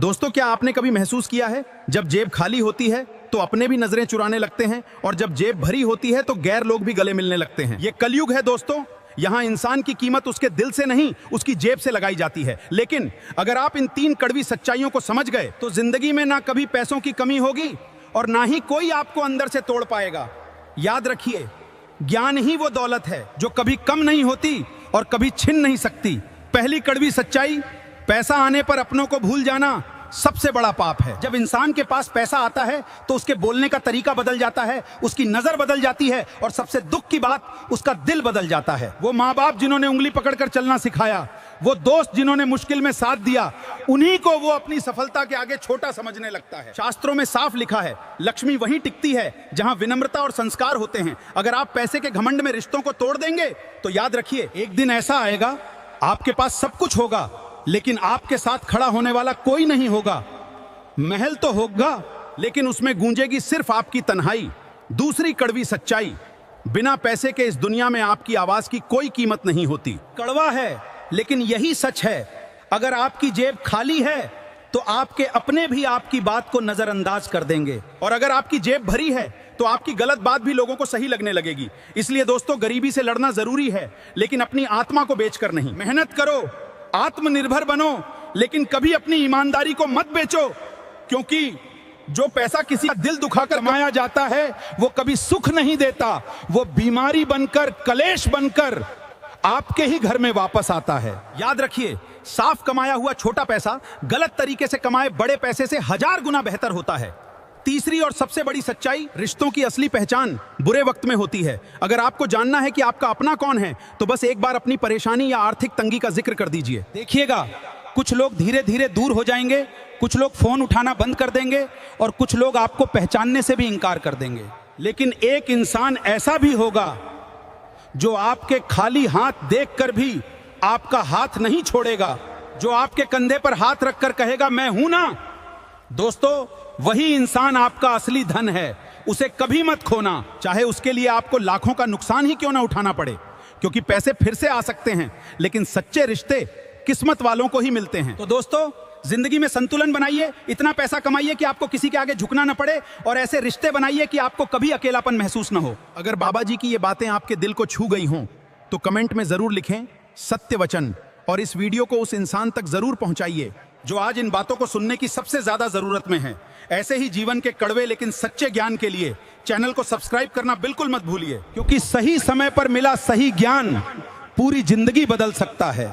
दोस्तों, क्या आपने कभी महसूस किया है जब जेब खाली होती है तो अपने भी नजरें चुराने लगते हैं और जब जेब भरी होती है तो गैर लोग भी गले मिलने लगते हैं। ये कलयुग है दोस्तों। यहाँ इंसान की कीमत उसके दिल से नहीं, उसकी जेब से लगाई जाती है। लेकिन अगर आप इन 3 कड़वी सच्चाइयों को समझ गए तो जिंदगी में ना कभी पैसों की कमी होगी और ना ही कोई आपको अंदर से तोड़ पाएगा। याद रखिए, ज्ञान ही वो दौलत है जो कभी कम नहीं होती और कभी छिन नहीं सकती। पहली कड़वी सच्चाई, पैसा आने पर अपनों को भूल जाना सबसे बड़ा पाप है। जब इंसान के पास पैसा आता है तो उसके बोलने का तरीका बदल जाता है, उसकी नजर बदल जाती है और सबसे दुख की बात, उसका दिल बदल जाता है। वो माँ बाप जिन्होंने उंगली पकड़कर चलना सिखाया, वो दोस्त जिन्होंने मुश्किल में साथ दिया, उन्हीं को वो अपनी सफलता के आगे छोटा समझने लगता है। शास्त्रों में साफ लिखा है, लक्ष्मी वहीं टिकती है जहां विनम्रता और संस्कार होते हैं। अगर आप पैसे के घमंड में रिश्तों को तोड़ देंगे तो याद रखिए, एक दिन ऐसा आएगा आपके पास सब कुछ होगा लेकिन आपके साथ खड़ा होने वाला कोई नहीं होगा। महल तो होगा लेकिन उसमें गूंजेगी सिर्फ आपकी तन्हाई। दूसरी कड़वी सच्चाई, बिना पैसे के इस दुनिया में आपकी आवाज की कोई कीमत नहीं होती। कड़वा है लेकिन यही सच है। अगर आपकी जेब खाली है तो आपके अपने भी आपकी बात को नजरअंदाज कर देंगे और अगर आपकी जेब भरी है तो आपकी गलत बात भी लोगों को सही लगने लगेगी। इसलिए दोस्तों, गरीबी से लड़ना जरूरी है लेकिन अपनी आत्मा को बेचकर नहीं। मेहनत करो, आत्मनिर्भर बनो, लेकिन कभी अपनी ईमानदारी को मत बेचो, क्योंकि जो पैसा किसी का दिल दुखाकर कमाया जाता है वो कभी सुख नहीं देता। वो बीमारी बनकर, कलेश बनकर आपके ही घर में वापस आता है। याद रखिए, साफ कमाया हुआ छोटा पैसा गलत तरीके से कमाए बड़े पैसे से 1000 गुना बेहतर होता है। तीसरी और सबसे बड़ी सच्चाई, रिश्तों की असली पहचान बुरे वक्त में होती है। अगर आपको जानना है कि आपका अपना कौन है तो बस एक बार अपनी परेशानी या आर्थिक तंगी का जिक्र कर दीजिए। देखिएगा, कुछ लोग धीरे धीरे दूर हो जाएंगे, कुछ लोग फोन उठाना बंद कर देंगे और कुछ लोग आपको पहचानने से भी इनकार कर देंगे। लेकिन एक इंसान ऐसा भी होगा जो आपके खाली हाथ देखकर भी आपका हाथ नहीं छोड़ेगा, जो आपके कंधे पर हाथ रखकर कहेगा मैं हूं ना। दोस्तों, वही इंसान आपका असली धन है। उसे कभी मत खोना, चाहे उसके लिए आपको लाखों का नुकसान ही क्यों ना उठाना पड़े, क्योंकि पैसे फिर से आ सकते हैं लेकिन सच्चे रिश्ते किस्मत वालों को ही मिलते हैं। तो दोस्तों, जिंदगी में संतुलन बनाइए, इतना पैसा कमाइए कि आपको किसी के आगे झुकना न पड़े और ऐसे रिश्ते बनाइए कि आपको कभी अकेलापन महसूस न हो। अगर बाबा जी की ये बातें आपके दिल को छू गई हों तो कमेंट में जरूर लिखें सत्य वचन और इस वीडियो को उस इंसान तक जरूर पहुंचाइए जो आज इन बातों को सुनने की सबसे ज्यादा जरूरत में है। ऐसे ही जीवन के कड़वे लेकिन सच्चे ज्ञान के लिए चैनल को सब्सक्राइब करना बिल्कुल मत भूलिए, क्योंकि सही समय पर मिला सही ज्ञान पूरी जिंदगी बदल सकता है।